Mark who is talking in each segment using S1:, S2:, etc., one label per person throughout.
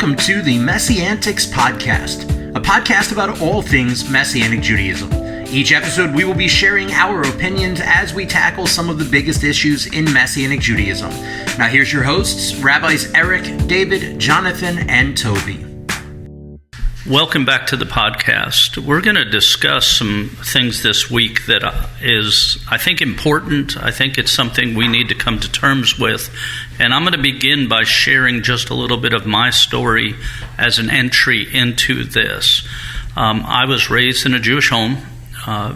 S1: welcome to the MessianTics Podcast, a podcast about all things Messianic Judaism. Each episode, we will be sharing our opinions as we tackle some of the biggest issues in Messianic Judaism. Now here's your hosts, Rabbis Eric, David, Jonathan, and Toby.
S2: Welcome back to the podcast. We're going to discuss some things this week that is, I think, important. I think it's something we need to come to terms with. And I'm going to begin by sharing just a little bit of my story as an entry into this. I was raised in a Jewish home,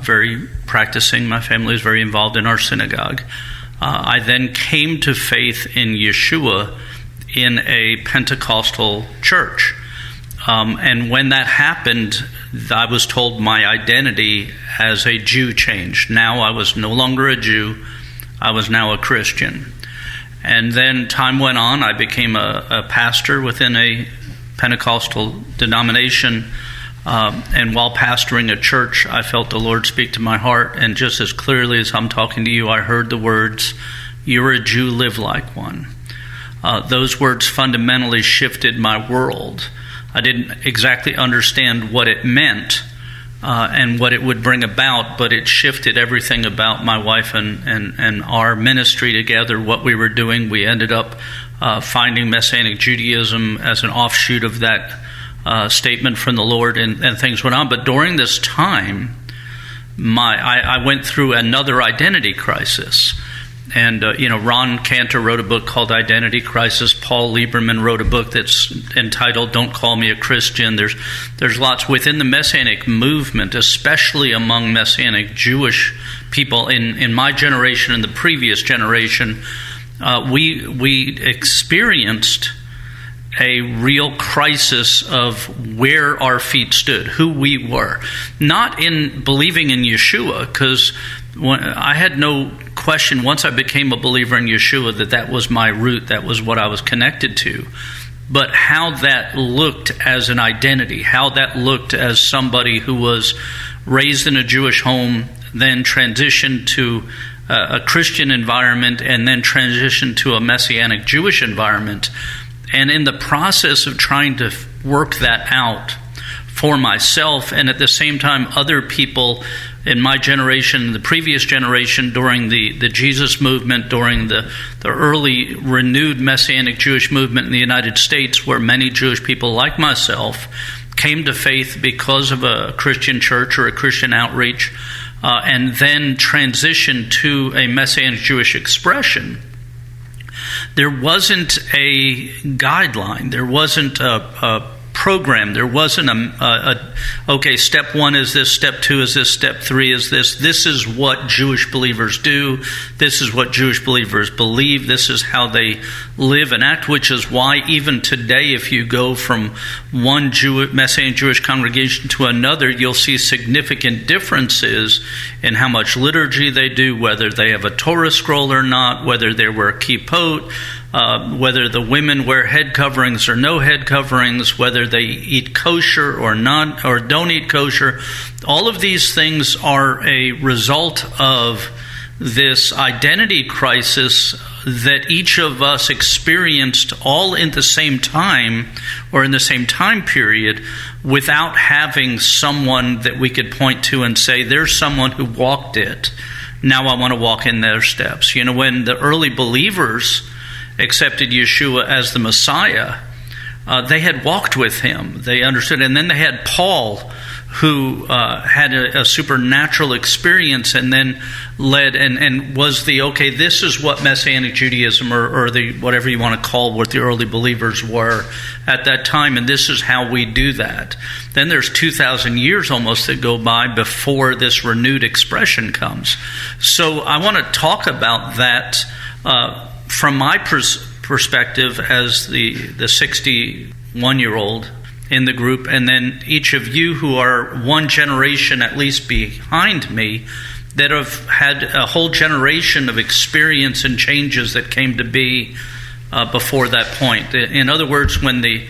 S2: very practicing. My family is very involved in our synagogue. I then came to faith in Yeshua in a Pentecostal church. And when that happened, I was told my identity as a Jew changed. Now I was no longer a Jew. I was now a Christian. And then time went on. I became a pastor within a Pentecostal denomination. And while pastoring a church, I felt the Lord speak to my heart. And just as clearly as I'm talking to you, I heard the words, "You're a Jew, live like one." Those words fundamentally shifted my world. I didn't exactly understand what it meant and what it would bring about, but it shifted everything about my wife and our ministry together, what we were doing. We ended up finding Messianic Judaism as an offshoot of that statement from the Lord, and things went on. But during this time, I went through another identity crisis. And, Ron Cantor wrote a book called Identity Crisis. Paul Lieberman wrote a book that's entitled Don't Call Me a Christian. There's lots within the Messianic movement, especially among Messianic Jewish people in my generation and the previous generation. We experienced a real crisis of where our feet stood, who we were. Not in believing in Yeshua, because I had no question once I became a believer in Yeshua that was my root, that was what I was connected to. But how that looked as an identity, how that looked as somebody who was raised in a Jewish home, then transitioned to a Christian environment, and then transitioned to a Messianic Jewish environment. And in the process of trying to work that out for myself, and at the same time other people in my generation, the previous generation, during the Jesus movement, during the early renewed Messianic Jewish movement in the United States, where many Jewish people like myself came to faith because of a Christian church or a Christian outreach, and then transitioned to a Messianic Jewish expression. There wasn't a guideline. There wasn't a program. There wasn't okay, step one is this, step two is this, step three is this. This is what Jewish believers do. This is what Jewish believers believe. This is how they live and act, which is why even today, if you go from one Messianic Jewish congregation to another, you'll see significant differences in how much liturgy they do, whether they have a Torah scroll or not, whether they wear kippot, whether the women wear head coverings or no head coverings, whether they eat kosher or not, or don't eat kosher. All of these things are a result of this identity crisis that each of us experienced all in the same time, or in the same time period, without having someone that we could point to and say, there's someone who walked it. Now I want to walk in their steps. When the early believers accepted Yeshua as the Messiah, they had walked with him. They understood. And then they had Paul, who had a supernatural experience and then led and was this is what Messianic Judaism or the whatever you want to call what the early believers were at that time, and this is how we do that. Then there's 2,000 years almost that go by before this renewed expression comes. So I want to talk about that from my perspective as the 61-year-old in the group, and then each of you who are one generation at least behind me that have had a whole generation of experience and changes that came to be before that point. In other words, when the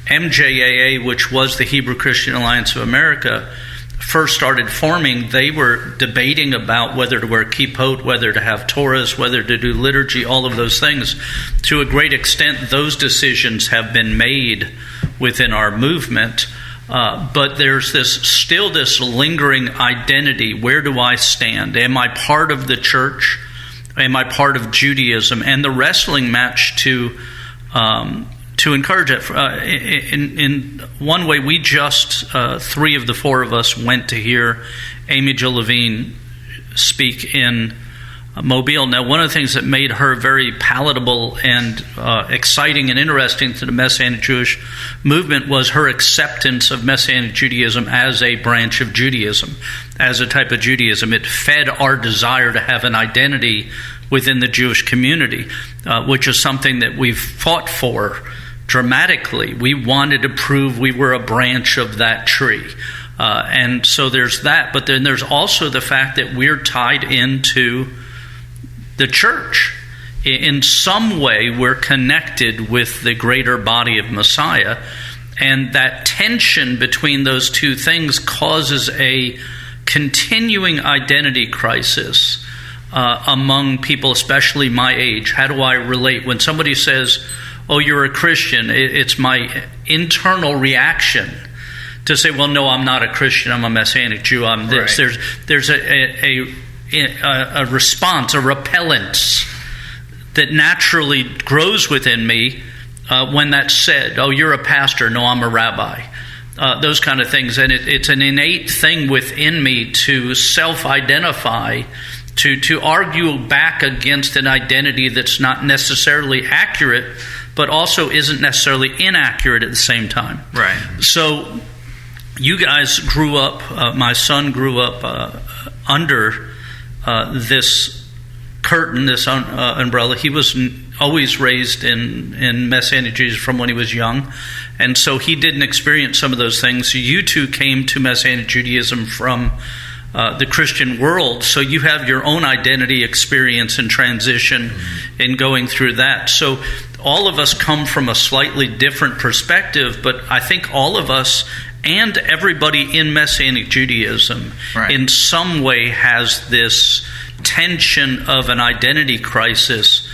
S2: MJAA, which was the Hebrew Christian Alliance of America, first started forming, they were debating about whether to wear kippot, whether to have Torahs, whether to do liturgy, all of those things. To a great extent, those decisions have been made within our movement. But there's still this lingering identity. Where do I stand? Am I part of the church? Am I part of Judaism? And the wrestling match to encourage it. In one way, we just, 3 of the 4 of us went to hear Amy Jill Levine speak in Mobile. Now, one of the things that made her very palatable and exciting and interesting to the Messianic Jewish movement was her acceptance of Messianic Judaism as a branch of Judaism, as a type of Judaism. It fed our desire to have an identity within the Jewish community, which is something that we've fought for dramatically. We wanted to prove we were a branch of that tree. And so there's that. But then there's also the fact that we're tied into the church. In some way, we're connected with the greater body of Messiah. And that tension between those two things causes a continuing identity crisis among people, especially my age. How do I relate? When somebody says, "Oh, you're a Christian," it's my internal reaction to say, "Well, no, I'm not a Christian. I'm a Messianic Jew. I'm this." Right. There's a response, a repellence that naturally grows within me when that's said. "Oh, you're a pastor." "No, I'm a rabbi." Those kind of things. And it's an innate thing within me to self-identify, to argue back against an identity that's not necessarily accurate, but also isn't necessarily inaccurate at the same time.
S1: Right.
S2: So you guys grew up, my son grew up under this curtain, this umbrella. He was always raised in Messianic Jewish from when he was young, and so he didn't experience some of those things. You two came to Messianic Judaism from the Christian world, so you have your own identity experience and transition in going through that. So all of us come from a slightly different perspective, but I think all of us and everybody in Messianic Judaism in some way has this tension of an identity crisis,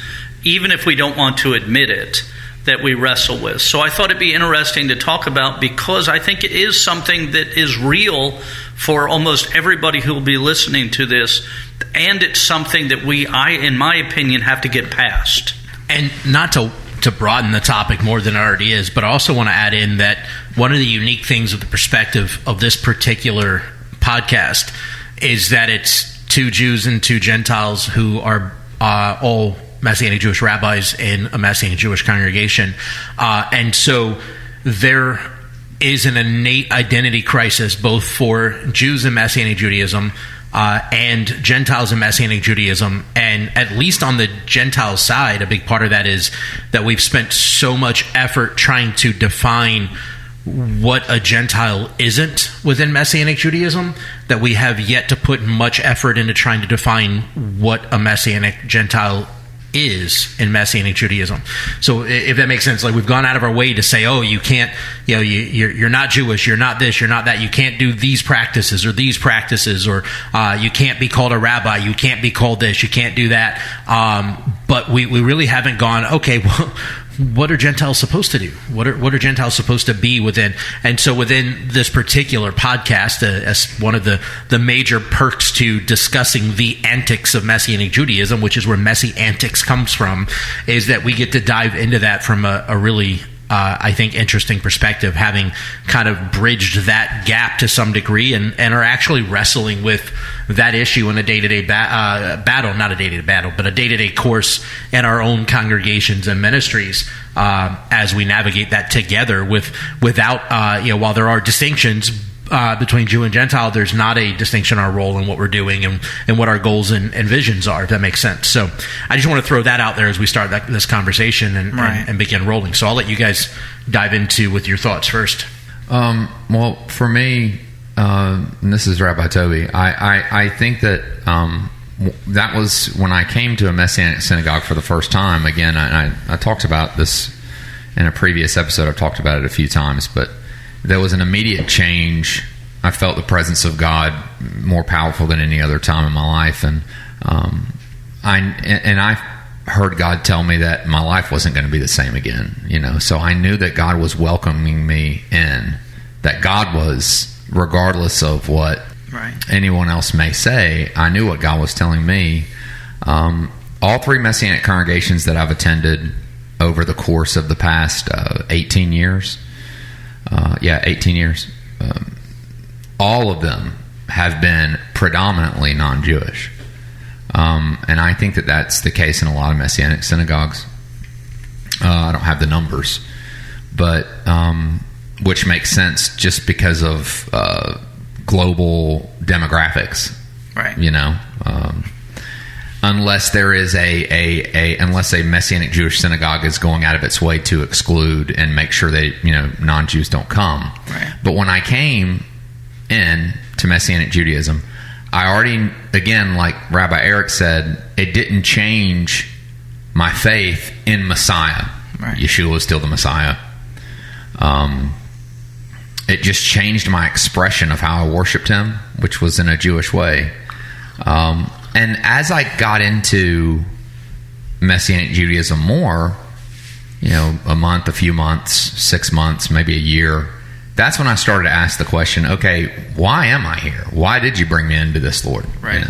S2: even if we don't want to admit it, that we wrestle with. So I thought it'd be interesting to talk about, because I think it is something that is real for almost everybody who will be listening to this, and it's something that in my opinion, have to get past.
S1: And not to broaden the topic more than it already is, but I also want to add in that one of the unique things with the perspective of this particular podcast is that it's 2 Jews and 2 Gentiles who are all Messianic Jewish rabbis in a Messianic Jewish congregation. And so there is an innate identity crisis both for Jews in Messianic Judaism and Gentiles in Messianic Judaism. And at least on the Gentile side, a big part of that is that we've spent so much effort trying to define what a Gentile isn't within Messianic Judaism that we have yet to put much effort into trying to define what a Messianic Gentile is in Messianic Judaism. So if that makes sense, like we've gone out of our way to say, oh, you can't, you're not Jewish, you're not this, you're not that, you can't do these practices, or you can't be called a rabbi, you can't be called this, you can't do that. But we really haven't gone, okay, well, what are Gentiles supposed to do? What are Gentiles supposed to be within? And so within this particular podcast, as one of the major perks to discussing the antics of Messianic Judaism, which is where MessianTics comes from, is that we get to dive into that from a really, I think, interesting perspective, having kind of bridged that gap to some degree and are actually wrestling with that issue in a day-to-day battle, not a day-to-day battle, but a day-to-day course in our own congregations and ministries as we navigate that together without, while there are distinctions between Jew and Gentile, there's not a distinction in our role in what we're doing and what our goals and visions are, if that makes sense. So I just want to throw that out there as we start this conversation and begin rolling. So I'll let you guys dive into with your thoughts first.
S3: Well, for me, and this is Rabbi Toby, I think that that was when I came to a Messianic synagogue for the first time. Again, I talked about this in a previous episode. I've talked about it a few times, but there was an immediate change I felt the presence of God more powerful than any other time in my life, and I heard God tell me that my life wasn't going to be the same again. So I knew that God was welcoming me in. That God was, regardless of what anyone else may say, I knew what God was telling me. All three Messianic congregations that I've attended over the course of the past 18 years, 18 years, all of them have been predominantly non-Jewish. And I think that that's the case in a lot of Messianic synagogues. I don't have the numbers, but which makes sense just because of global demographics,
S1: right?
S3: Unless there is unless a Messianic Jewish synagogue is going out of its way to exclude and make sure that non-Jews don't come.
S1: Right.
S3: But when I came in to Messianic Judaism, I already, again, like Rabbi Eric said, it didn't change my faith in Messiah.
S1: Right.
S3: Yeshua is still the Messiah. It just changed my expression of how I worshiped him, which was in a Jewish way. And as I got into Messianic Judaism more, a month, a few months, 6 months, maybe a year, that's when I started to ask the question, okay, why am I here? Why did you bring me into this, Lord?
S1: Right.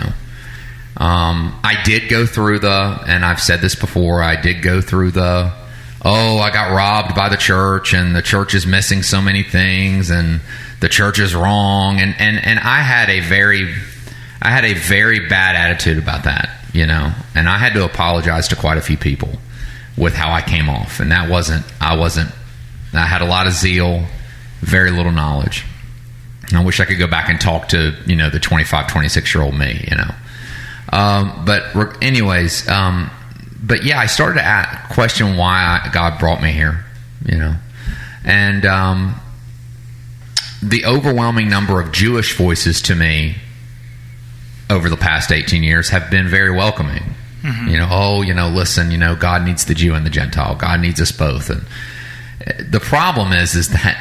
S3: I did go through and I've said this before, I did go through I got robbed by the church, and the church is missing so many things, and the church is wrong, and I had a very bad attitude about that, and I had to apologize to quite a few people with how I came off, and I had a lot of zeal, very little knowledge. And I wish I could go back and talk to the 25, 26-year-old me, But yeah, I started to question why God brought me here, and the overwhelming number of Jewish voices to me over the past 18 years have been very welcoming. Mm-hmm. Listen, God needs the Jew and the Gentile. God needs us both. And the problem is that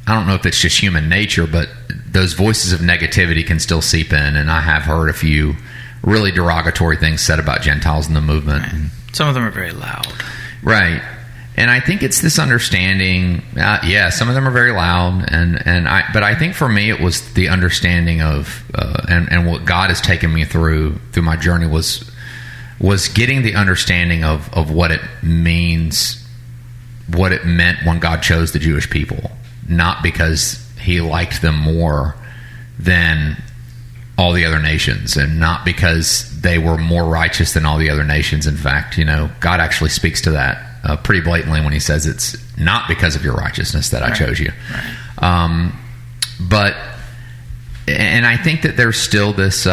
S3: I don't know if it's just human nature, but those voices of negativity can still seep in, and I have heard a few really derogatory things said about Gentiles in the movement.
S1: Right. Some of them are very loud.
S3: Right. And I think it's this understanding, some of them are very loud, but I think for me it was the understanding of, and what God has taken me through my journey was getting the understanding of what it means, what it meant when God chose the Jewish people, not because he liked them more than all the other nations, and not because they were more righteous than all the other nations. In fact, God actually speaks to that pretty blatantly when he says it's not because of your righteousness that I chose you. Right. And I think that there's still this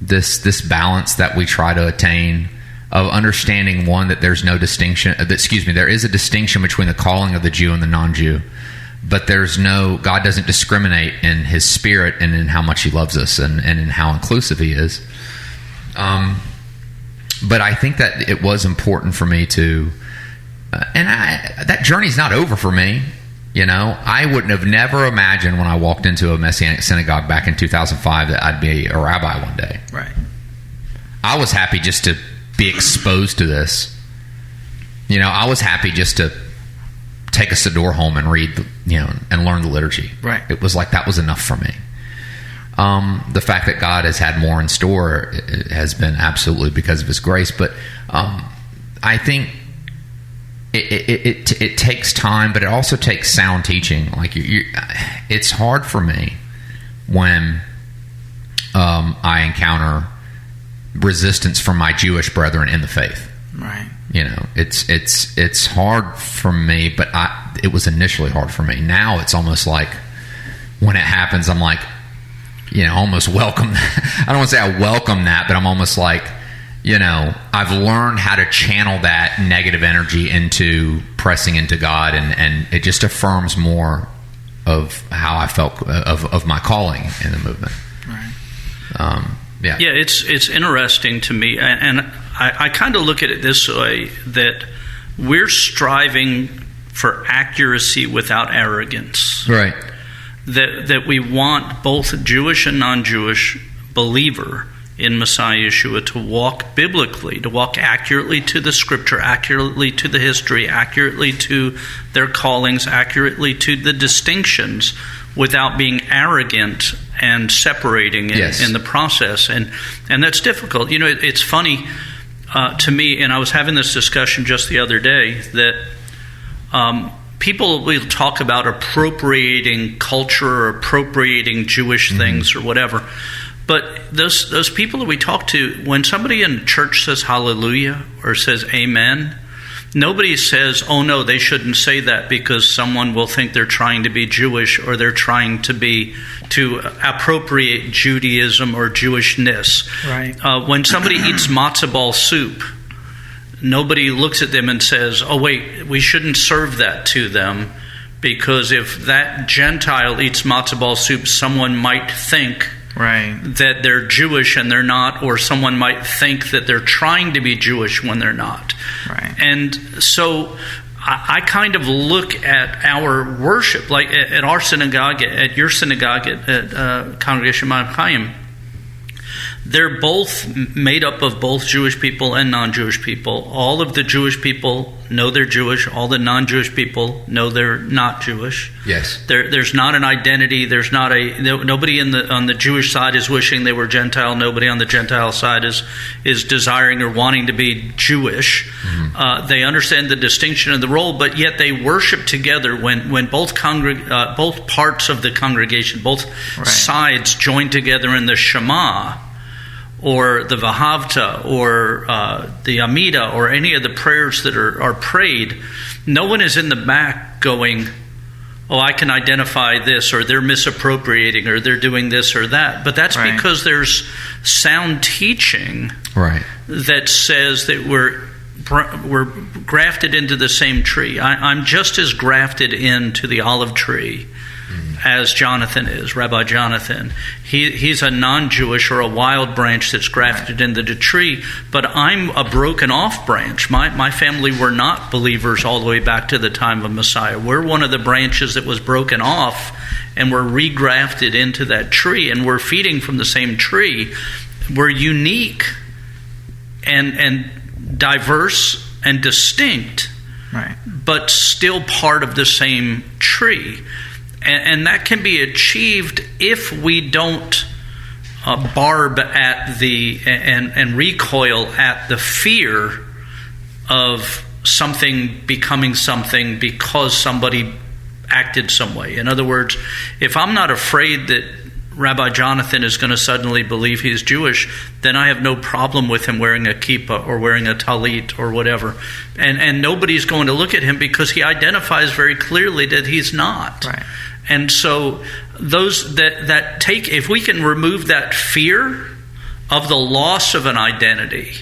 S3: this balance that we try to attain of understanding, one, that there's no distinction. There is a distinction between the calling of the Jew and the non-Jew. But God doesn't discriminate in his spirit and in how much he loves us and in how inclusive he is. But I think that it was important for me to, that journey's not over for me. I wouldn't have never imagined when I walked into a Messianic synagogue back in 2005 that I'd be a rabbi one day.
S1: Right.
S3: I was happy just to be exposed to this. I was happy just to take a Siddur home and read, and learn the liturgy.
S1: Right.
S3: It was like that was enough for me. The fact that God has had more in store has been absolutely because of his grace. But I think it takes time, but it also takes sound teaching. Like it's hard for me when I encounter resistance from my Jewish brethren in the faith.
S1: Right.
S3: It's hard for me, but it was initially hard for me. Now it's almost like when it happens, I'm like, almost welcome. I don't want to say I welcome that, but I'm almost like, I've learned how to channel that negative energy into pressing into God, and it just affirms more of how I felt of my calling in the movement.
S1: Right.
S2: Yeah, it's interesting to me, and I kind of look at it this way, that we're striving for accuracy without arrogance.
S3: Right.
S2: that we want both Jewish and non-Jewish believer in Messiah Yeshua to walk biblically, to walk accurately to the Scripture, accurately to the history, accurately to their callings, accurately to the distinctions, without being arrogant and separating in the process. And that's difficult. It's funny to me, and I was having this discussion just the other day, that people will talk about appropriating culture or appropriating Jewish things or whatever. But those people that we talk to, when somebody in church says hallelujah or says amen, nobody says, oh no, they shouldn't say that because someone will think they're trying to be Jewish or they're trying to appropriate Judaism or Jewishness.
S4: Right.
S2: When somebody eats matzo ball soup, nobody looks at them and says, oh wait, we shouldn't serve that to them, because if that Gentile eats matzo ball soup, someone might think that they're Jewish and they're not, or someone might think that they're trying to be Jewish when they're not.
S4: Right.
S2: And so I kind of look at our worship, like at our synagogue, at your synagogue, at Congregation Mount Chaim. They're both made up of both Jewish people and non-Jewish people. All of the Jewish people know they're Jewish. All the non-Jewish people know they're not Jewish.
S3: Yes.
S2: There's not an identity. There's not nobody on the Jewish side is wishing they were Gentile. Nobody on the Gentile side is desiring or wanting to be Jewish. Mm-hmm. They understand the distinction of the role, but yet they worship together when both parts of the congregation, both sides join together in the Shema, or the Vahavta, or the Amida, or any of the prayers that are prayed. No one is in the back going, oh, I can identify this, or they're misappropriating, or they're doing this or that. But that's because there's sound teaching that says that we're grafted into the same tree. I'm just as grafted into the olive tree as Jonathan is, Rabbi Jonathan. He's a non-Jewish or a wild branch that's grafted into the tree, but I'm a broken off branch. My family were not believers all the way back to the time of Messiah. We're one of the branches that was broken off, and we're regrafted into that tree, and we're feeding from the same tree. We're unique and diverse and distinct, but still part of the same tree. And that can be achieved if we don't barb at and recoil at the fear of something becoming something because somebody acted some way. In other words, if I'm not afraid that Rabbi Jonathan is going to suddenly believe he's Jewish, then I have no problem with him wearing a kippah or wearing a talit or whatever. And nobody's going to look at him because he identifies very clearly that he's not.
S4: Right.
S2: And so those that take, if we can remove that fear of the loss of an identity,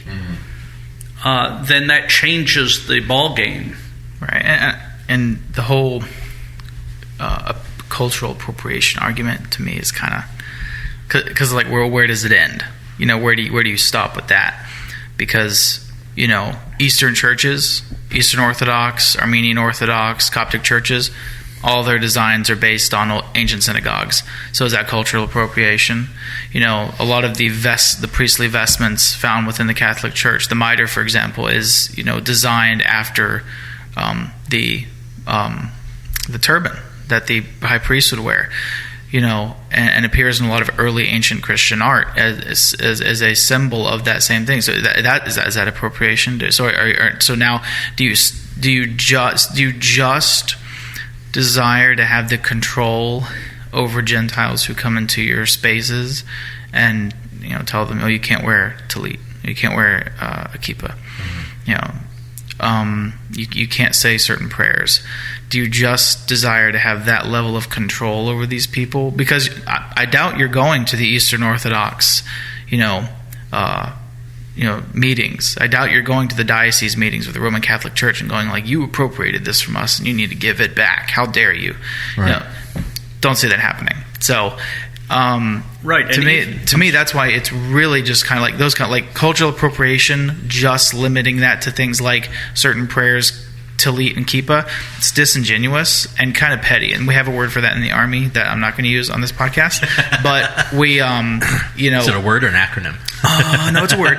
S2: then that changes the ball game.
S4: Right. And the whole cultural appropriation argument to me is kind of, because like, where does it end? Where do you stop with that? Because Eastern churches, Eastern Orthodox, Armenian Orthodox, Coptic churches, all their designs are based on ancient synagogues. So is that cultural appropriation? A lot of the priestly vestments found within the Catholic Church, the mitre, for example, is designed after the turban that the high priest would wear. And appears in a lot of early ancient Christian art as a symbol of that same thing. So is that appropriation? So now, do you just desire to have the control over Gentiles who come into your spaces and tell them, oh, you can't wear talit, you can't wear a kippah, you can't say certain prayers? Do you just desire to have that level of control over these people? Because I doubt you're going to the Eastern Orthodox meetings. I doubt you're going to the diocese meetings with the Roman Catholic Church and going like, you appropriated this from us and you need to give it back. How dare you? Don't see that happening. So to me that's why it's really just kind of like those kind of like cultural appropriation, just limiting that to things like certain prayers tallit and kippah, it's disingenuous and kind of petty. And we have a word for that in the Army that I'm not going to use on this podcast. But we,
S1: Is it a word or an acronym?
S4: No, it's a word.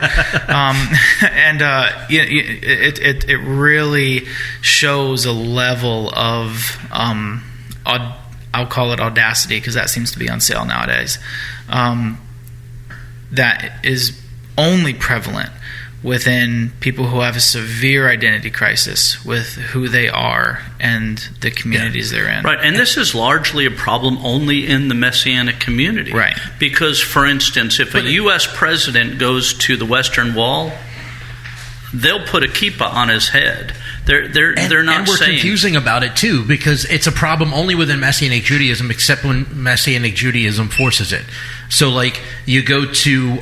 S4: It really shows a level of, I'll call it audacity, because that seems to be on sale nowadays, that is only prevalent within people who have a severe identity crisis with who they are and the communities they're in.
S2: Right, and this is largely a problem only in the Messianic community.
S4: Right.
S2: Because, for instance, if a U.S. president goes to the Western Wall, they'll put a kippah on his head. They're not
S1: and we're
S2: saying...
S1: confusing about it too, because it's a problem only within Messianic Judaism, except when Messianic Judaism forces it. So, like, you go to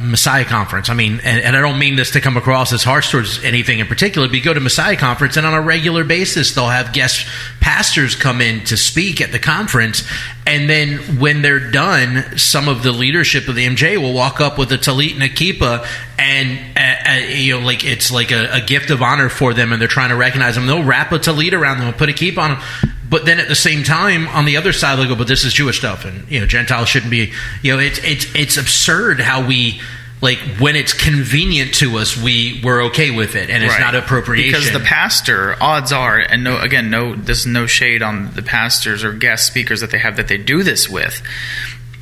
S1: Messiah Conference. I mean, and I don't mean this to come across as harsh towards anything in particular, but you go to Messiah Conference, and on a regular basis, they'll have guest pastors come in to speak at the conference, and then when they're done, some of the leadership of the MJ will walk up with a tallit and a kippah, and like it's like a gift of honor for them, and they're trying to recognize them. They'll wrap a tallit around them and put a kippah on them. But then at the same time, on the other side, they'll go, but this is Jewish stuff, and Gentiles shouldn't be. It's absurd how we, like, when it's convenient to us, we're okay with it, and it's not appropriation.
S4: Because the pastor, odds are, and this is no shade on the pastors or guest speakers that they do this with.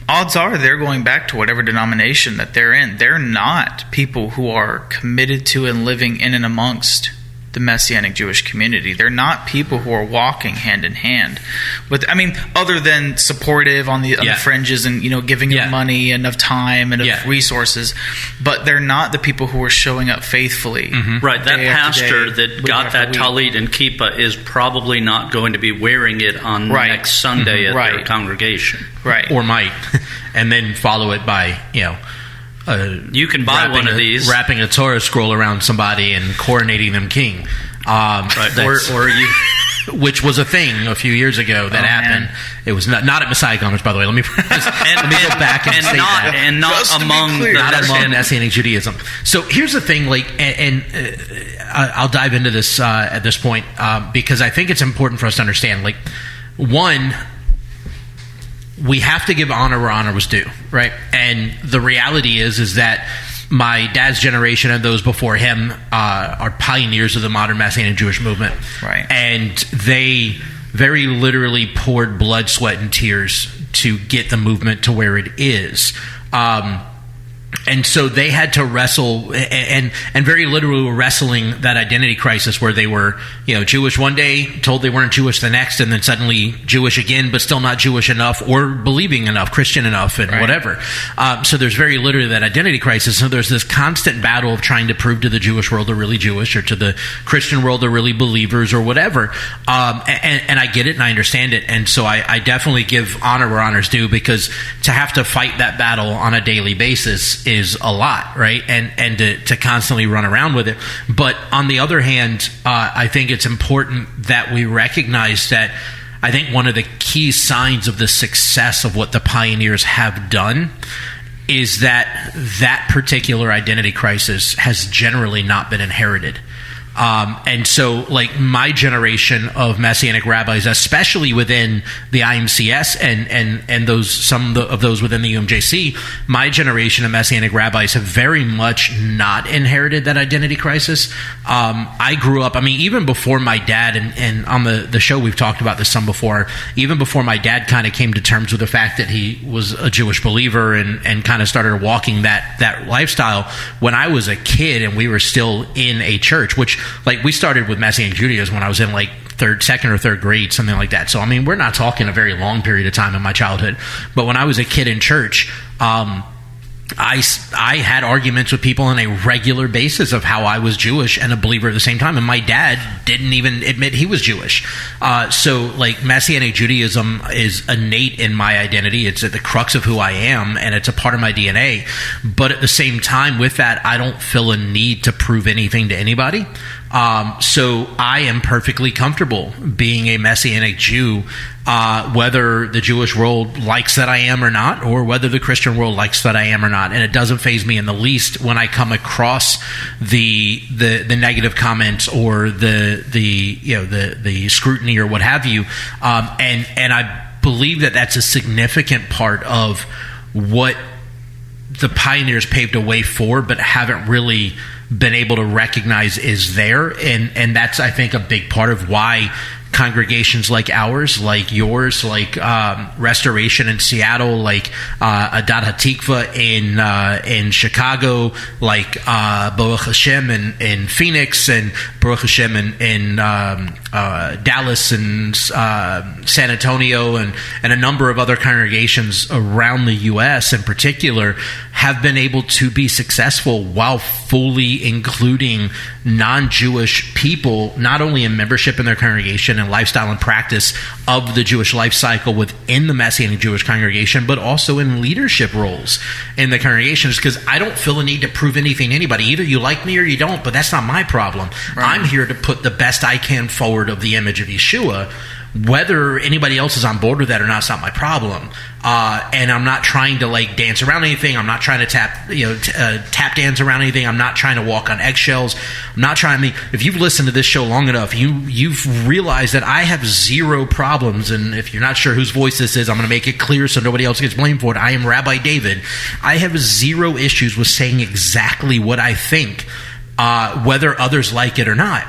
S4: Odds are they're going back to whatever denomination that they're in. They're not people who are committed to and living in and amongst the Messianic Jewish community. They're not people who are walking hand in hand with, other than supportive on the fringes and giving them money and of time and of resources, but they're not the people who are showing up faithfully.
S2: Mm-hmm. Right, that pastor that got that tallit and kippah is probably not going to be wearing it on next Sunday at their congregation.
S4: Right.
S1: Or might, and then follow it by
S2: you can buy one of these,
S1: wrapping a Torah scroll around somebody and coronating them king,
S2: or you,
S1: which was a thing a few years ago that happened. Man. It was not at Messiah Conference, by the way. Let me go back and say that,
S2: and not among
S1: Messianic Judaism. So here's the thing, I'll dive into this at this point because I think it's important for us to understand. Like, one, we have to give honor where honor was due, right? And the reality is that my dad's generation and those before him are pioneers of the modern Messianic Jewish movement.
S4: Right.
S1: And they very literally poured blood, sweat, and tears to get the movement to where it is. And so they had to wrestle, and very literally were wrestling that identity crisis where they were, Jewish one day, told they weren't Jewish the next, and then suddenly Jewish again, but still not Jewish enough or believing enough, Christian enough, and whatever. So there's very literally that identity crisis. So there's this constant battle of trying to prove to the Jewish world they're really Jewish, or to the Christian world they're really believers, or whatever. And I get it, and I understand it. And so I definitely give honor where honor's due, because to have to fight that battle on a daily basis is a lot, right? And to constantly run around with it. But on the other hand, I think it's important that we recognize that I think one of the key signs of the success of what the pioneers have done is that particular identity crisis has generally not been inherited. And so, like, my generation of Messianic rabbis, especially within the IMCS and those some of those within the UMJC, my generation of Messianic rabbis have very much not inherited that identity crisis. I grew up, even before my dad, and on the show we've talked about this some before, even before my dad kind of came to terms with the fact that he was a Jewish believer and kind of started walking that lifestyle, when I was a kid and we were still in a church, which, like, we started with Messianic Judaism when I was in like second or third grade, something like that. So, we're not talking a very long period of time in my childhood. But when I was a kid in church, I had arguments with people on a regular basis of how I was Jewish and a believer at the same time. And my dad didn't even admit he was Jewish. So, like, Messianic Judaism is innate in my identity. It's at the crux of who I am, and it's a part of my DNA. But at the same time, with that, I don't feel a need to prove anything to anybody. So I am perfectly comfortable being a Messianic Jew whether the Jewish world likes that I am or not, or whether the Christian world likes that I am or not. And it doesn't faze me in the least when I come across the negative comments or the scrutiny or what have you. And I believe that that's a significant part of what the pioneers paved a way for, but haven't really been able to recognize is there. And that's, I think, a big part of why congregations like ours, like yours, like Restoration in Seattle, like Adat HaTikva in Chicago, like Baruch Hashem in Phoenix, and Baruch Hashem in Dallas and San Antonio, and a number of other congregations around the U.S. in particular, have been able to be successful while fully including non-Jewish people, not only in membership in their congregation and lifestyle and practice of the Jewish life cycle within the Messianic Jewish congregation, but also in leadership roles in the congregations, because I don't feel a need to prove anything to anybody. Either you like me or you don't, but that's not my problem. Right. I'm here to put the best I can forward of the image of Yeshua. Whether anybody else is on board with that or not, it's not my problem. And I'm not trying to dance around anything. I'm not trying to tap dance around anything. I'm not trying to walk on eggshells. I'm not trying to. If you've listened to this show long enough, you've realized that I have zero problems. And if you're not sure whose voice this is, I'm going to make it clear so nobody else gets blamed for it. I am Rabbi David. I have zero issues with saying exactly what I think, whether others like it or not.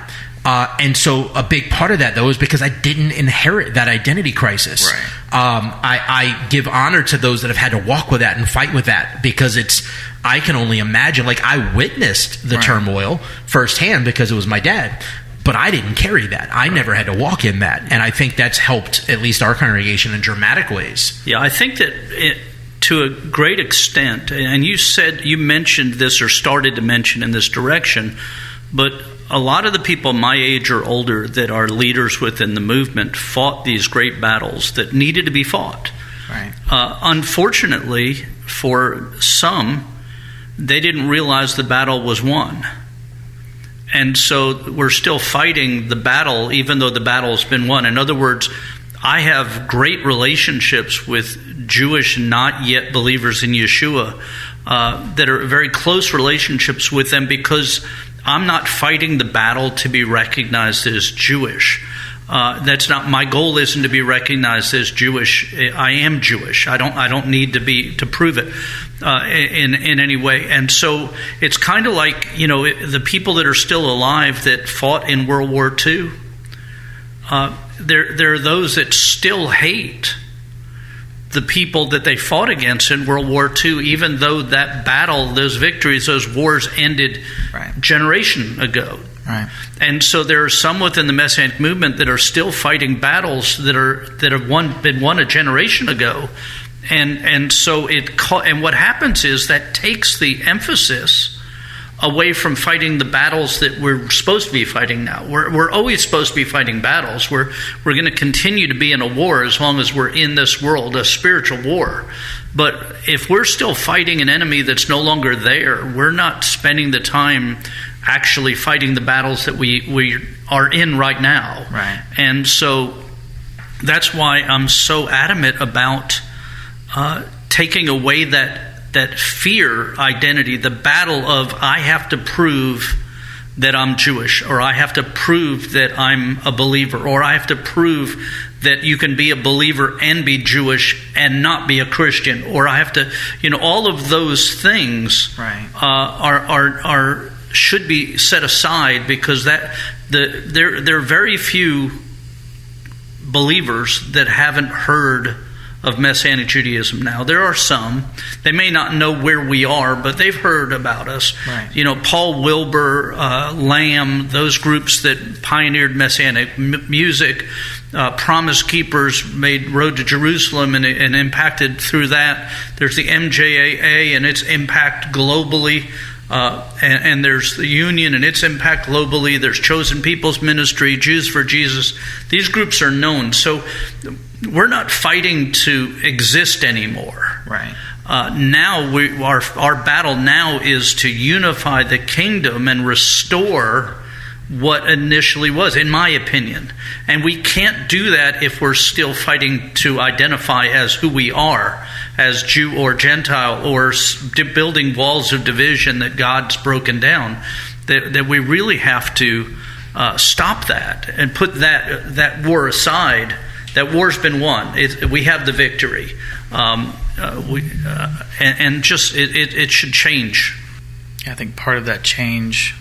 S1: And so a big part of that, though, is because I didn't inherit that identity crisis.
S4: Right.
S1: I give honor to those that have had to walk with that and fight with that, because I can only imagine. I witnessed the turmoil firsthand because it was my dad, but I didn't carry that. I never had to walk in that. And I think that's helped at least our congregation in dramatic ways.
S2: Yeah, I think that to a great extent, and you mentioned this or started to mention in this direction, but a lot of the people my age or older that are leaders within the movement fought these great battles that needed to be fought.
S4: Right.
S2: Unfortunately, for some, they didn't realize the battle was won. And so we're still fighting the battle, even though the battle's been won. In other words, I have great relationships with Jewish not yet believers in Yeshua that are very close relationships with them, because I'm not fighting the battle to be recognized as Jewish. That's not my goal. Isn't to be recognized as Jewish. I am Jewish. I don't need to prove it in any way. And so it's kind of like, the people that are still alive that fought in World War II. There are those that still hate the people that they fought against in World War II, even though that battle, those victories, those wars ended generation ago.
S4: Right.
S2: And so there are some within the Messianic movement that are still fighting battles that have been won a generation ago. And so and what happens is that takes the emphasis away from fighting the battles that we're supposed to be fighting now. We're always supposed to be fighting battles. We're going to continue to be in a war as long as we're in this world, a spiritual war. But if we're still fighting an enemy that's no longer there, we're not spending the time actually fighting the battles that we are in right now.
S4: Right.
S2: And so that's why I'm so adamant about taking away that fear identity, the battle of I have to prove that I'm Jewish, or I have to prove that I'm a believer, or I have to prove that you can be a believer and be Jewish and not be a Christian, or I have to, all of those things are should be set aside, because there are very few believers that haven't heard of Messianic Judaism now. There are some. They may not know where we are, but they've heard about us.
S4: Right.
S2: Paul Wilbur, Lamb, those groups that pioneered Messianic music, Promise Keepers made Road to Jerusalem and impacted through that. There's the MJAA and its impact globally. And there's the Union and its impact globally. There's Chosen People's Ministry, Jews for Jesus. These groups are known. So we're not fighting to exist anymore.
S4: Right.
S2: Now our battle now is to unify the kingdom and restore what initially was, in my opinion. And we can't do that if we're still fighting to identify as who we are, as Jew or Gentile, or building walls of division that God's broken down. That we really have to stop that and put that war aside. That war's been won. We have the victory. It should change.
S4: I think part of that change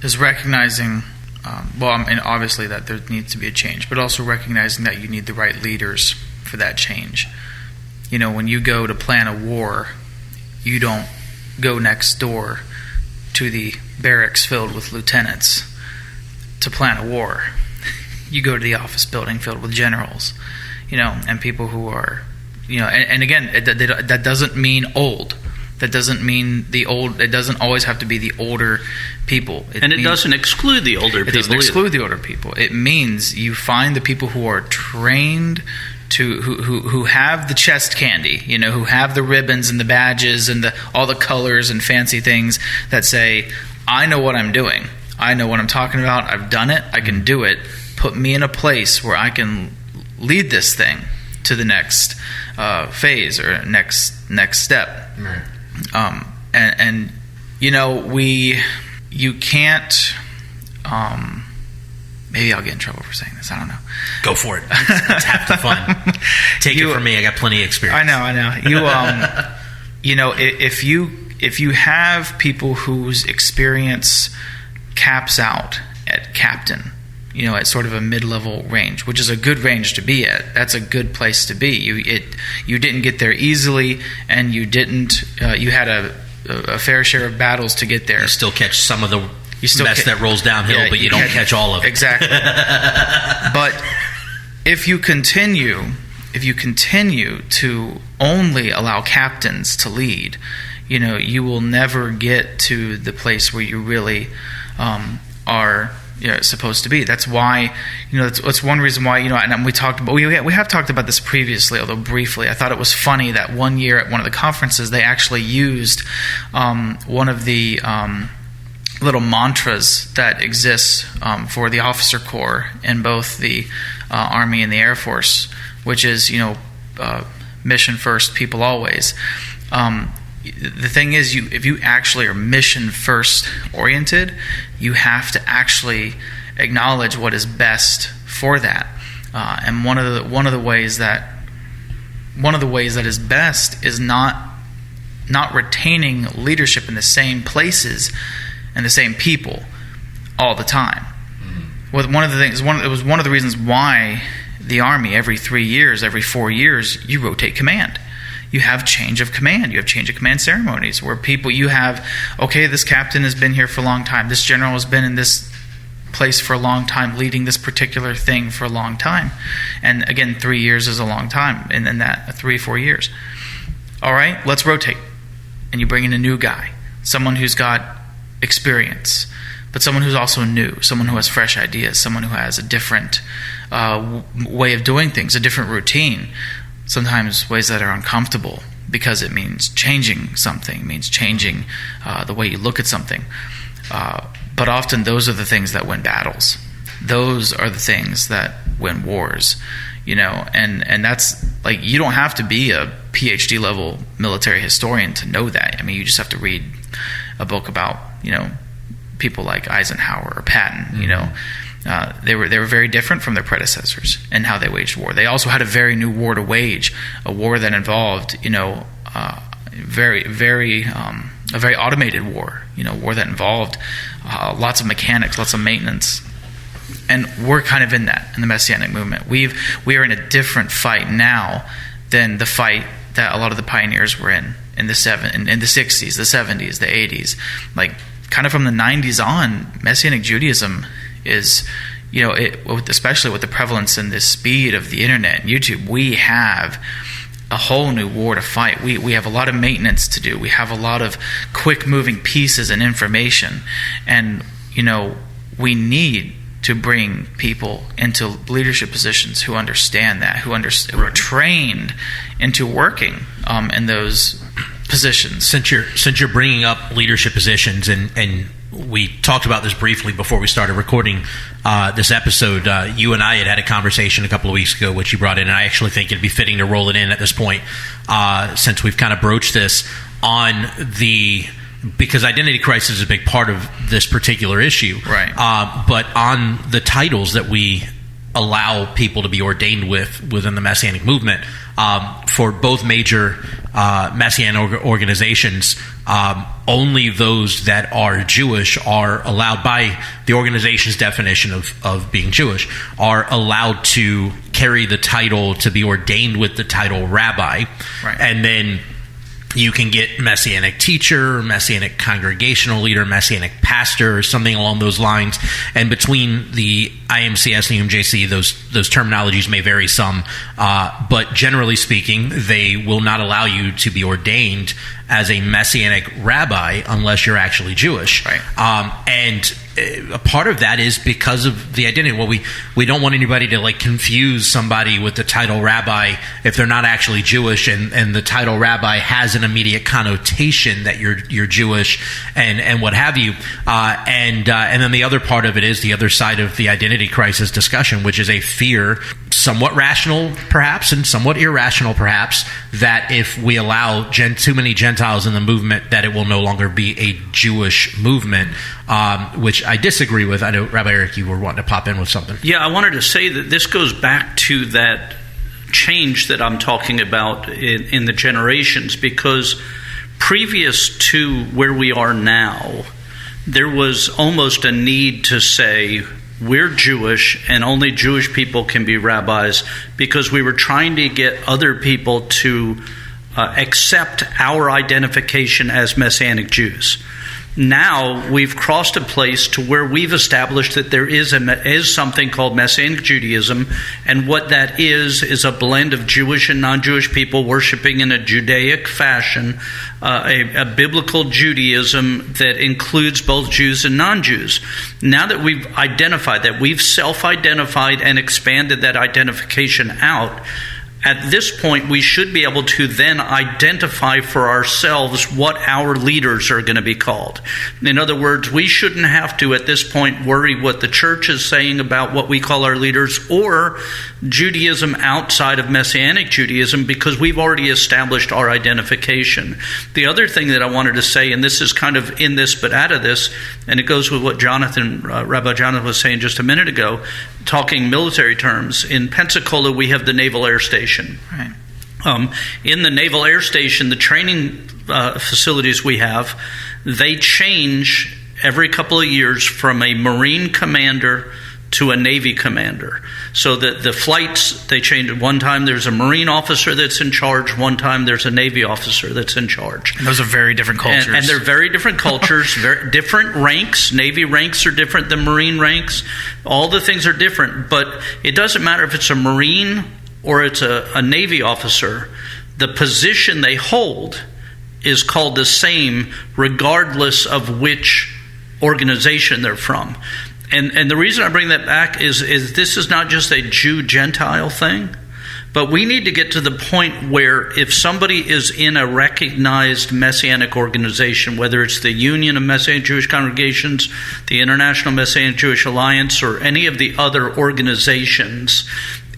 S4: is recognizing, obviously that there needs to be a change, but also recognizing that you need the right leaders for that change. When you go to plan a war, you don't go next door to the barracks filled with lieutenants to plan a war. You go to the office building filled with generals, and people who are, and again, that doesn't mean old. That doesn't mean the old. It doesn't always have to be the older people.
S2: It doesn't exclude the older people.
S4: It doesn't exclude the older people. It means you find the people who are trained who have the chest candy, who have the ribbons and the badges and all the colors and fancy things that say, I know what I'm doing. I know what I'm talking about. I've done it. I can do it. Put me in a place where I can lead this thing to the next phase or next step.
S3: Right.
S4: You can't. Maybe I'll get in trouble for saying this. I don't know.
S1: Go for it. It's half the fun. Take it from me. I got plenty of experience.
S4: I know. If you have people whose experience caps out at captain, at sort of a mid-level range, which is a good range to be at. That's a good place to be. You didn't get there easily, and you didn't. You had a fair share of battles to get there.
S1: You still catch some of the mess that rolls downhill, but you don't catch all of it.
S4: Exactly. But if you continue to only allow captains to lead, you will never get to the place where you really are supposed to be. That's why, that's one reason why, and we have talked about this previously, although briefly. I thought it was funny that one year at one of the conferences, they actually used one of the little mantras that exists for the officer corps in both the Army and the Air Force, which is, mission first, people always. The thing is, if you actually are mission first oriented, you have to actually acknowledge what is best for that. And one of the ways that is best is not retaining leadership in the same places and the same people all the time. Mm-hmm. It was one of the reasons why the Army every 3 years, every 4 years, you rotate command. You have change of command. You have change of command ceremonies where this captain has been here for a long time. This general has been in this place for a long time, leading this particular thing for a long time. And again, 3 years is a long time, and then that 3-4 years. All right, let's rotate. And you bring in a new guy, someone who's got experience, but someone who's also new, someone who has fresh ideas, someone who has a different way of doing things, a different routine. Sometimes ways that are uncomfortable because it means changing something, it means changing the way you look at something. But often those are the things that win battles. Those are the things that win wars, and that's like, you don't have to be a PhD level military historian to know that. I mean, you just have to read a book about, people like Eisenhower or Patton, They were very different from their predecessors in how they waged war. They also had a very new war to wage, a war that involved, a very automated war, war that involved lots of mechanics, lots of maintenance. And we're kind of in that in the Messianic movement. We are in a different fight now than the fight that a lot of the pioneers were in the 60s, the 70s, the 80s. Like, kind of from the 90s on, Messianic Judaism is, especially with the prevalence and the speed of the internet and YouTube, we have a whole new war to fight. We have a lot of maintenance to do. We have a lot of quick moving pieces and information, and we need to bring people into leadership positions who understand that, who are trained into working in those positions.
S1: Since you're bringing up leadership positions and we talked about this briefly before we started recording this episode. You and I had a conversation a couple of weeks ago, which you brought in, and I actually think it'd be fitting to roll it in at this point, since we've kind of broached this because identity crisis is a big part of this particular issue.
S4: Right.
S1: But on the titles that we allow people to be ordained within the Messianic movement, for both major Messianic organizations, only those that are Jewish are allowed, by the organization's definition of being Jewish, are allowed to carry the title, to be ordained with the title rabbi.
S4: Right.
S1: And then you can get Messianic teacher, Messianic congregational leader, Messianic pastor, or something along those lines. And between the IMCS and the UMJC, those terminologies may vary some, but generally speaking, they will not allow you to be ordained as a Messianic rabbi unless you're actually Jewish.
S4: Right.
S1: And a part of that is because of the identity. Well, we don't want anybody to confuse somebody with the title rabbi if they're not actually Jewish, and the title rabbi has an immediate connotation that you're Jewish and what have you. And then the other part of it is the other side of the identity crisis discussion, which is a fear, somewhat rational perhaps and somewhat irrational perhaps, that if we allow too many Gentiles in the movement, that it will no longer be a Jewish movement, which I disagree with. I know, Rabbi Eric, you were wanting to pop in with something.
S2: Yeah, I wanted to say that this goes back to that change that I'm talking about in the generations, because previous to where we are now, there was almost a need to say, we're Jewish and only Jewish people can be rabbis, because we were trying to get other people to accept our identification as Messianic Jews. Now we've crossed a place to where we've established that there is something called Messianic Judaism, and what that is a blend of Jewish and non-Jewish people worshiping in a Judaic fashion, a biblical Judaism that includes both Jews and non-Jews. Now that we've identified that, we've self-identified and expanded that identification out, at this point, we should be able to then identify for ourselves what our leaders are going to be called. In other words, we shouldn't have to, at this point, worry what the church is saying about what we call our leaders, or Judaism outside of Messianic Judaism, because we've already established our identification. The other thing that I wanted to say, and this is kind of in this but out of this, and it goes with what Rabbi Jonathan was saying just a minute ago, talking military terms. In Pensacola, we have the Naval Air Station.
S4: Right.
S2: In the Naval Air Station, the training facilities we have, they change every couple of years from a Marine commander to a Navy commander. So that the flights, they change. One time there's a Marine officer that's in charge. One time there's a Navy officer that's in charge.
S4: And those are very different cultures.
S2: And they're very different cultures, very different ranks. Navy ranks are different than Marine ranks. All the things are different. But it doesn't matter if it's a Marine or it's a Navy officer. The position they hold is called the same regardless of which organization they're from. And the reason I bring that back is this is not just a Jew-Gentile thing, but we need to get to the point where if somebody is in a recognized Messianic organization, whether it's the Union of Messianic Jewish Congregations, the International Messianic Jewish Alliance, or any of the other organizations,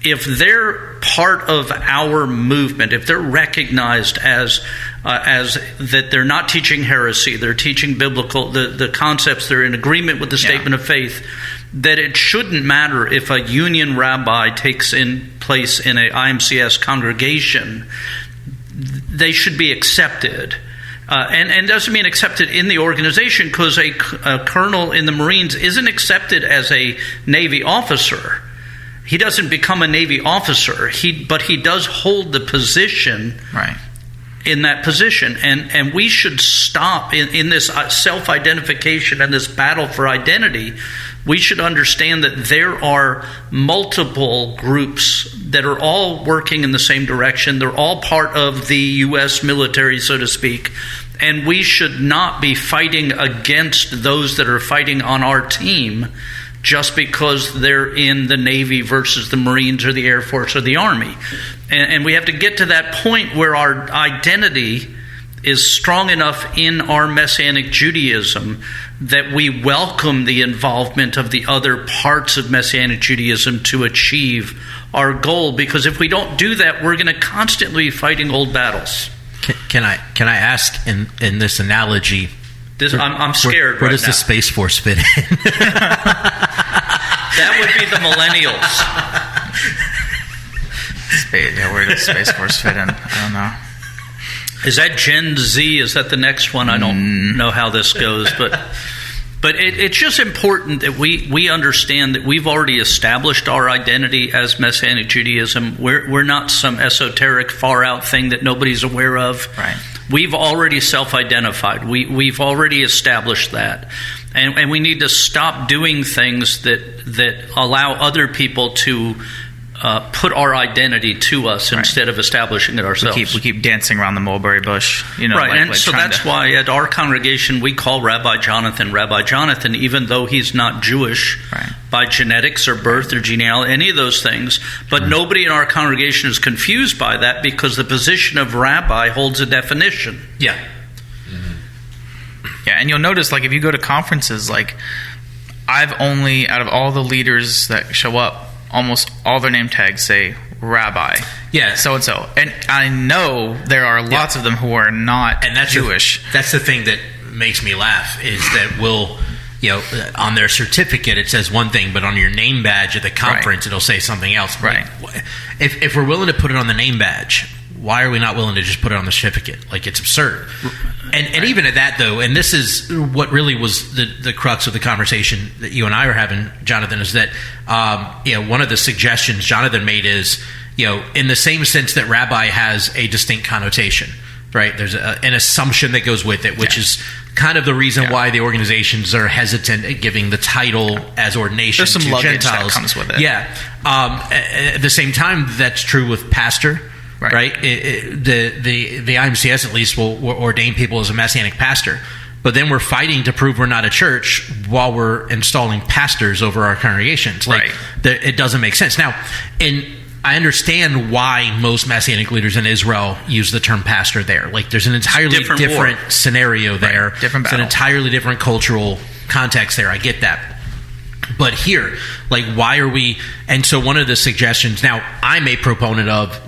S2: if they're part of our movement, if they're recognized as that they're not teaching heresy, they're teaching biblical, the concepts, they're in agreement with the statement of faith, that it shouldn't matter if a union rabbi takes in place in a IMCS congregation, they should be accepted. And doesn't mean accepted in the organization, because a colonel in the Marines isn't accepted as a Navy officer. He doesn't become a Navy officer, but he does hold the position in that position. And we should stop in this self-identification and this battle for identity. We should understand that there are multiple groups that are all working in the same direction. They're all part of the U.S. military, so to speak. And we should not be fighting against those that are fighting on our team just because they're in the Navy versus the Marines or the Air Force or the Army. And we have to get to that point where our identity is strong enough in our Messianic Judaism that we welcome the involvement of the other parts of Messianic Judaism to achieve our goal, because if we don't do that, we're going to constantly be fighting old battles.
S5: Can I ask in this analogy?
S2: I'm scared.
S5: Where does
S2: now.
S5: the Space Force fit in?
S2: That would be the millennials.
S4: Where does Space Force fit in? I don't know.
S2: Is that Gen Z? Is that the next one? I don't know how this goes, but it's just important that we understand that we've already established our identity as Messianic Judaism. We're not some esoteric, far out thing that nobody's aware of.
S4: Right.
S2: We've already self-identified. We've already established that, and we need to stop doing things that allow other people to put our identity to us instead of establishing it ourselves.
S4: We keep dancing around the mulberry bush,
S2: right? And so that's why at our congregation we call Rabbi Jonathan, even though he's not Jewish by genetics or birth or genealogy, any of those things. But nobody in our congregation is confused by that, because the position of rabbi holds a definition.
S5: Yeah.
S4: Yeah, and you'll notice, like, if you go to conferences, like, I've only, out of all the leaders that show up, almost all their name tags say rabbi.
S5: Yeah.
S4: So-and-so. And I know there are lots of them who are not Jewish.
S5: That's the thing that makes me laugh, is that on their certificate it says one thing, but on your name badge at the conference it'll say something else.
S4: Right.
S5: Like, if we're willing to put it on the name badge, why are we not willing to just put it on the certificate? Like, it's absurd. And even at that, though, and this is what really was the crux of the conversation that you and I were having, Jonathan, is that one of the suggestions Jonathan made is, in the same sense that rabbi has a distinct connotation, right? There's an assumption that goes with it, which is kind of the reason why the organizations are hesitant at giving the title as ordination to Gentiles.
S4: There's some luggage that comes with it.
S5: Yeah. At the same time, that's true with pastor. Right. The IMCS at least will ordain people as a Messianic pastor, but then we're fighting to prove we're not a church while we're installing pastors over our congregations. Like, it doesn't make sense. Now, I understand why most Messianic leaders in Israel use the term pastor there. Like, there's an entirely different scenario there.
S4: Different battle.
S5: It's an entirely different cultural context there. I get that. But here, like, why are we... And so one of the suggestions... Now, I'm a proponent of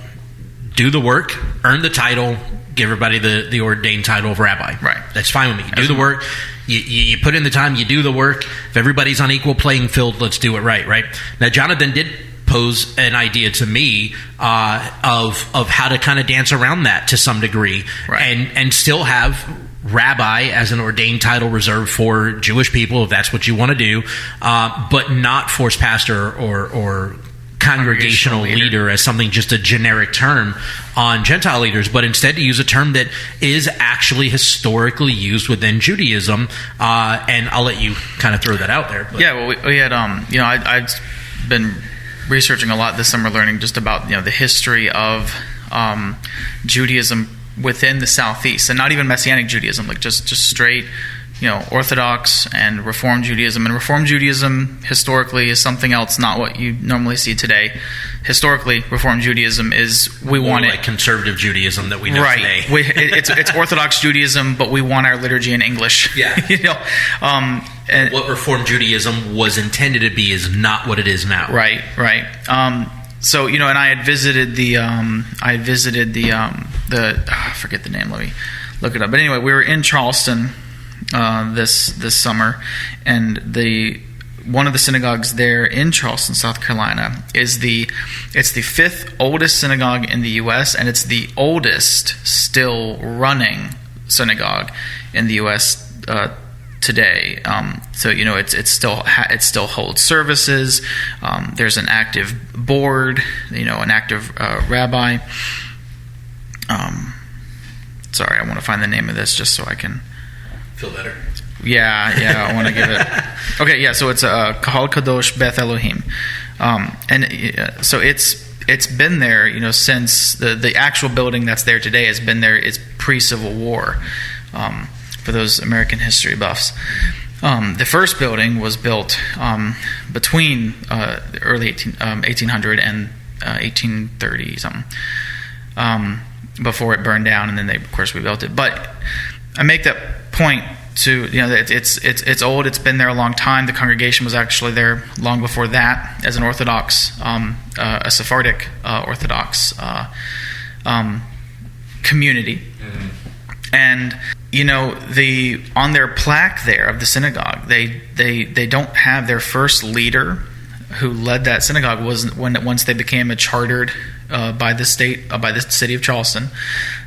S5: do the work, earn the title, give everybody the ordained title of rabbi. Right. That's fine with me. Do the work. You put in the time, you do the work. If everybody's on equal playing field, let's do it right? Now, Jonathan did pose an idea to me of how to kind of dance around that to some degree, and still have rabbi as an ordained title reserved for Jewish people, if that's what you want to do, but not force pastor or congregational leader as something, just a generic term on Gentile leaders, but instead to use a term that is actually historically used within Judaism. And I'll let you kind of throw that out there. But.
S4: Yeah, well, we had, I've been researching a lot this summer, learning just about, the history of Judaism within the Southeast, and not even Messianic Judaism, like just straight, Orthodox and Reform Judaism. And Reform Judaism historically is something else, not what you normally see today. Historically, Reform Judaism is
S5: more like conservative Judaism that we know today.
S4: It's Orthodox Judaism, but we want our liturgy in English.
S5: Yeah. And what Reform Judaism was intended to be is not what it is now.
S4: Right. So, and I had visited I forget the name. Let me look it up. But anyway, we were in Charleston this summer, and one of the synagogues there in Charleston, South Carolina, it's the fifth oldest synagogue in the U.S., and it's the oldest still running synagogue in the U.S. Today. So it still holds services. There's an active board, an active rabbi. Sorry, I want to find the name of this just so I can
S5: feel better.
S4: Yeah, I want to give it. Okay, yeah. So it's Kahal Kadosh Beth Elohim, and so it's been there, since the actual building that's there today has been there. It's pre-Civil War, for those American history buffs. The first building was built between the early 1800 and 1830 something, before it burned down, and then they of course rebuilt it. But I make that point it's old. It's been there a long time. The congregation was actually there long before that as an Orthodox, a Sephardic Orthodox community. And on their plaque there of the synagogue, they don't have their first leader who led that synagogue once they became a chartered by the city of Charleston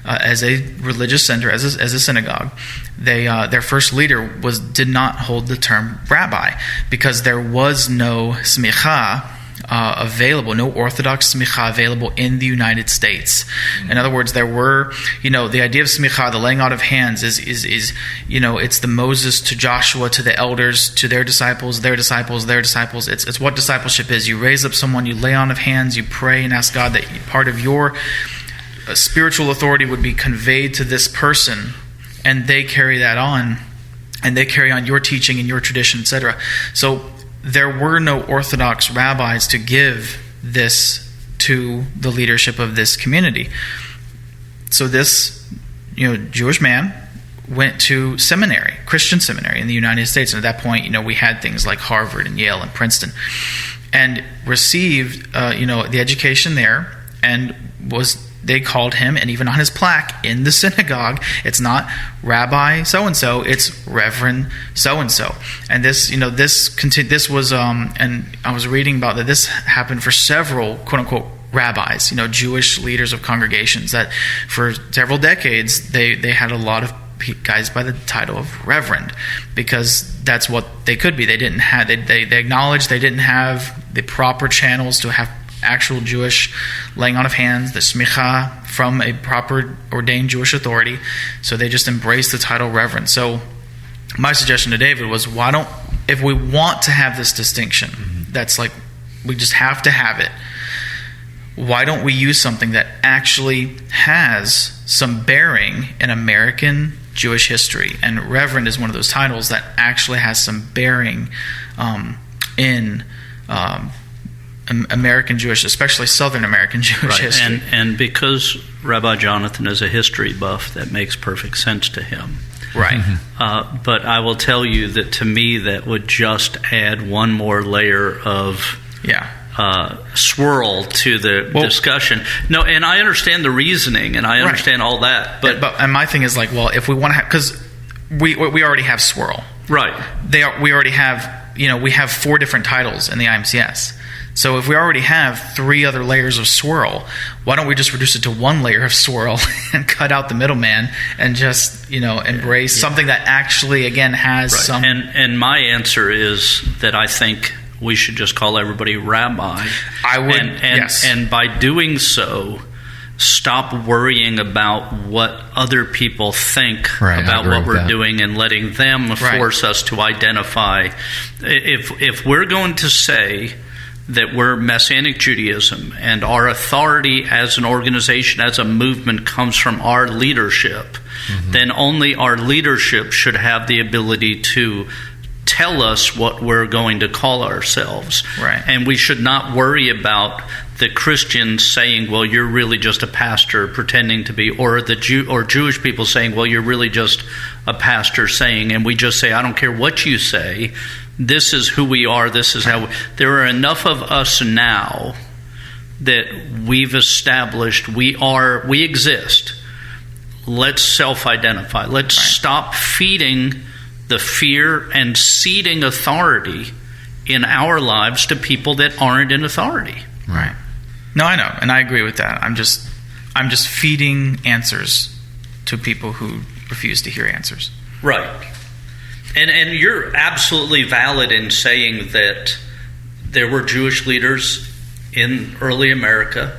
S4: as a religious center, as a synagogue. Their first leader did not hold the term rabbi because there was no smicha available, no Orthodox smicha available in the United States. In other words, there were, the idea of smicha, the laying out of hands, is it's the Moses to Joshua to the elders to their disciples, their disciples, their disciples. It's what discipleship is. You raise up someone, you lay on of hands, you pray and ask God that part of your spiritual authority would be conveyed to this person, and they carry that on, and they carry on your teaching and your tradition, etc. So there were no Orthodox rabbis to give this to the leadership of this community. So this, Jewish man went to seminary, Christian seminary in the United States. And at that point, we had things like Harvard and Yale and Princeton, and received, the education there, and they called him, and even on his plaque in the synagogue, it's not Rabbi so-and-so, it's Reverend so-and-so. And this was, and I was reading about that this happened for several, quote-unquote, rabbis, Jewish leaders of congregations, that for several decades, they had a lot of guys by the title of Reverend, because that's what they could be. They didn't have, they acknowledged they didn't have the proper channels to have actual Jewish laying on of hands, the smicha from a proper ordained Jewish authority, so they just embraced the title Reverend. So my suggestion to David was, if we want to have this distinction, that's like, we just have to have it, why don't we use something that actually has some bearing in American Jewish history? And Reverend is one of those titles that actually has some bearing in American Jewish, especially Southern American Jewish history.
S2: And because Rabbi Jonathan is a history buff, that makes perfect sense to him.
S4: Right.
S2: But I will tell you that to me that would just add one more layer of swirl to the discussion. No, and I understand the reasoning, and I understand all that. But
S4: and my thing is like, well, if we want to have, because we already have swirl.
S2: Right.
S4: We already have, we have 4 different titles in the IMCS. So if we already have 3 other layers of swirl, why don't we just reduce it to 1 layer of swirl and cut out the middleman and just, embrace something that actually, again, has some...
S2: And my answer is that I think we should just call everybody rabbi.
S4: I would, yes.
S2: And by doing so, stop worrying about what other people think about what we're doing and letting them force us to identify. If we're going to say that we're Messianic Judaism and our authority as an organization, as a movement, comes from our leadership, then only our leadership should have the ability to tell us what we're going to call ourselves.
S4: Right.
S2: And we should not worry about the Christians saying, well, you're really just a pastor pretending to be, or the Jewish people saying, well, you're really just a pastor saying, and we just say, I don't care what you say, this is who we are, this is how there are enough of us now that we've established we exist. Let's self-identify. Let's stop feeding the fear and ceding authority in our lives to people that aren't in authority.
S4: Right. No, I know, and I agree with that. I'm just feeding answers to people who refuse to hear answers.
S2: Right. And you're absolutely valid in saying that there were Jewish leaders in early America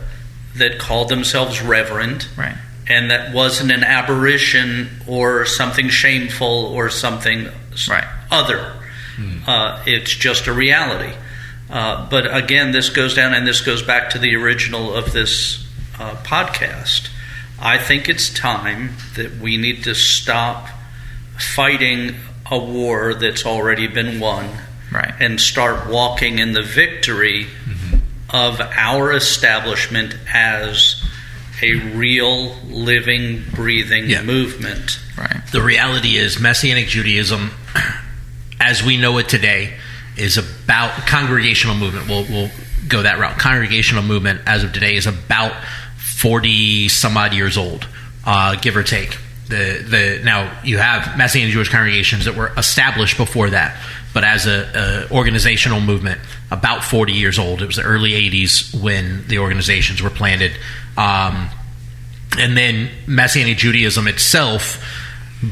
S2: that called themselves Reverend.
S4: Right.
S2: And that wasn't an aberration or something shameful or something other. It's just a reality. But again, this goes down, and this goes back to the original of this podcast. I think it's time that we need to stop fighting a war that's already been won, and start walking in the victory of our establishment as a real, living, breathing movement.
S4: Right.
S5: The reality is Messianic Judaism, as we know it today, is about congregational movement. We'll go that route. Congregational movement, as of today, is about 40 some odd years old, give or take. Now you have Messianic Jewish congregations that were established before that, but as a organizational movement, about 40 years old. It was the early 80s when the organizations were planted, and then Messianic Judaism itself,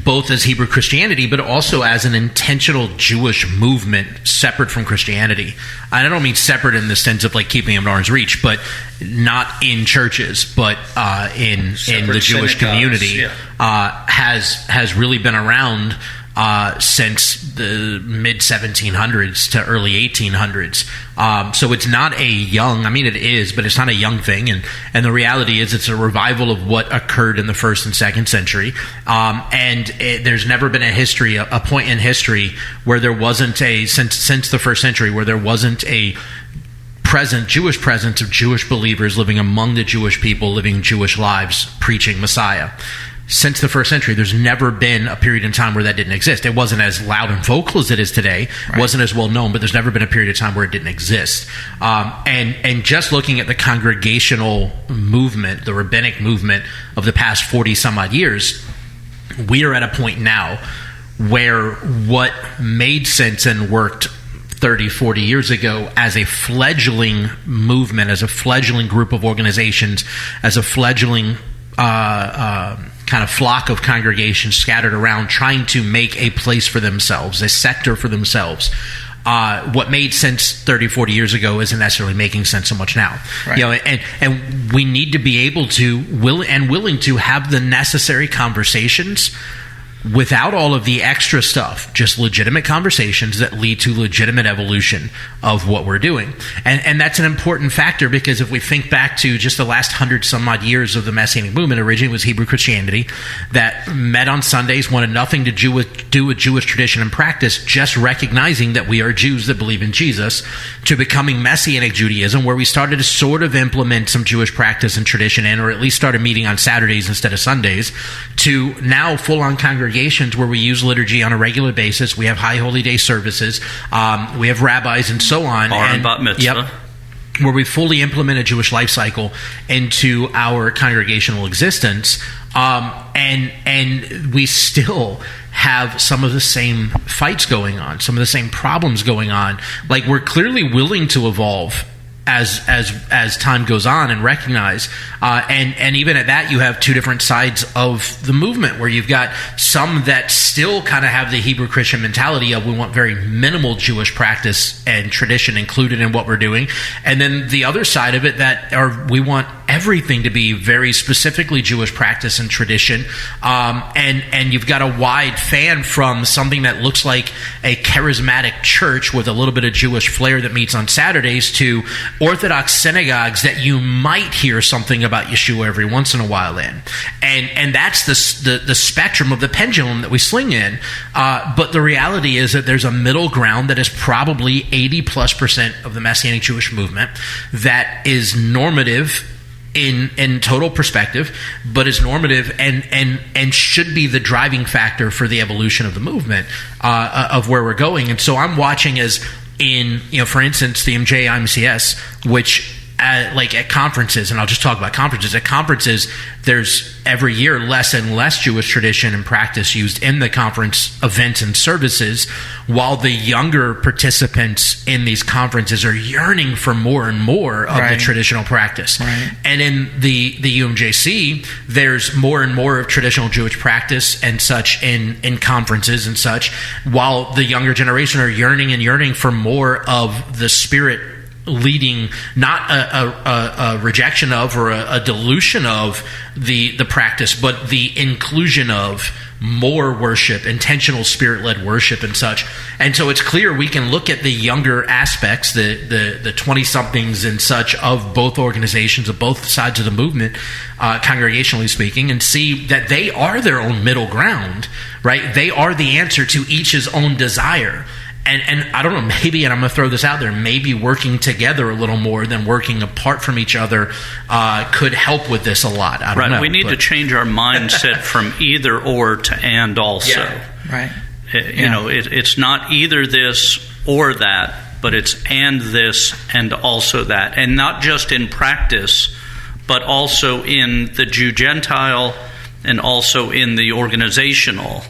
S5: both as Hebrew Christianity, but also as an intentional Jewish movement separate from Christianity. I don't mean separate in the sense of like keeping them at arm's reach, but not in churches, but in the Jewish community, has really been around since the mid 1700s to early 1800s. So it's not a young, I mean it is, but it's not a young thing. And the reality is it's a revival of what occurred in the first and second century. There's never been a point in history where there wasn't since the first century, where there wasn't a Jewish presence of Jewish believers living among the Jewish people, living Jewish lives, preaching Messiah. Since the first century, there's never been a period in time where that didn't exist. It wasn't as loud and vocal as it is today. Right. Wasn't as well known, but there's never been a period of time where it didn't exist. And just looking at the congregational movement, the rabbinic movement of the past 40 some odd years, we are at a point now where what made sense and worked 30, 40 years ago as a fledgling movement, as a fledgling group of organizations, as a fledgling kind of flock of congregations scattered around trying to make a place for themselves, a sector for themselves. What made sense 30, 40 years ago isn't necessarily making sense so much now. Right. You know, and we need to be able to willing to have the necessary conversations without all of the extra stuff, just legitimate conversations that lead to legitimate evolution of what we're doing. And that's an important factor, because if we think back to just the last 100 some odd years of the Messianic movement, originally it was Hebrew Christianity that met on Sundays, wanted nothing to do with Jewish tradition and practice, just recognizing that we are Jews that believe in Jesus, to becoming Messianic Judaism, where we started to sort of implement some Jewish practice and tradition in, or at least started meeting on Saturdays instead of Sundays, to now full-on congregations where we use liturgy on a regular basis. We have High Holy Day services. We have rabbis and so on.
S2: And bat mitzvah.
S5: Yep, where we fully implement a Jewish life cycle into our congregational existence. And we still have some of the same fights going on, some of the same problems going on. Like, we're clearly willing to evolve as time goes on and recognize, and even at that, you have two different sides of the movement, where you've got some that still kind of have the Hebrew Christian mentality of we want very minimal Jewish practice and tradition included in what we're doing, and then the other side of it that we want everything to be very specifically Jewish practice and tradition, and you've got a wide fan from something that looks like a charismatic church with a little bit of Jewish flair that meets on Saturdays to Orthodox synagogues that you might hear something about Yeshua every once in a while in, and that's the spectrum of the pendulum that we swing in. But the reality is that there's a middle ground that is probably 80+% of the Messianic Jewish movement that is normative in total perspective, but is normative and should be the driving factor for the evolution of the movement, of where we're going. And so I'm watching as in, for instance, the MJIMCS, which like at conferences, and I'll just talk about conferences. At conferences, there's every year less and less Jewish tradition and practice used in the conference events and services, while the younger participants in these conferences are yearning for more and more of the traditional practice. Right. And in the UMJC, there's more and more of traditional Jewish practice and such in conferences and such, while the younger generation are yearning for more of the Spirit leading, not a rejection of or a dilution of the practice, but the inclusion of more worship, intentional Spirit-led worship and such. And so it's clear we can look at the younger aspects, the 20-somethings and such of both organizations, of both sides of the movement, congregationally speaking, and see that they are their own middle ground, right? They are the answer to each's own desire. And I don't know, maybe, and I'm going to throw this out there, maybe working together a little more than working apart from each other could help with this a lot. I don't know.
S2: We need to change our mindset from either or to and also.
S5: Yeah.
S4: Right.
S2: It's not either this or that, but it's and this and also that. And not just in practice, but also in the Jew-Gentile and also in the organizational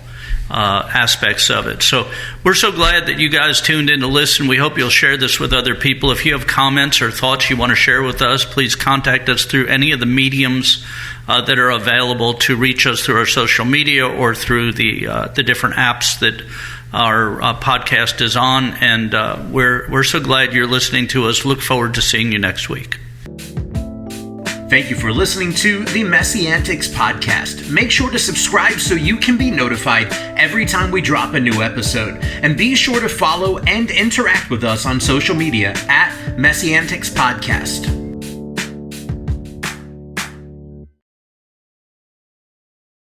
S2: aspects of it. So we're so glad that you guys tuned in to listen. We hope you'll share this with other people. If you have comments or thoughts you want to share with us, please contact us through any of the mediums that are available to reach us through our social media or through the different apps that our podcast is on. And we're so glad you're listening to us. Look forward to seeing you next week.
S1: Thank you for listening to the MessianTics Podcast. Make sure to subscribe so you can be notified every time we drop a new episode. And be sure to follow and interact with us on social media at MessianTics Podcast.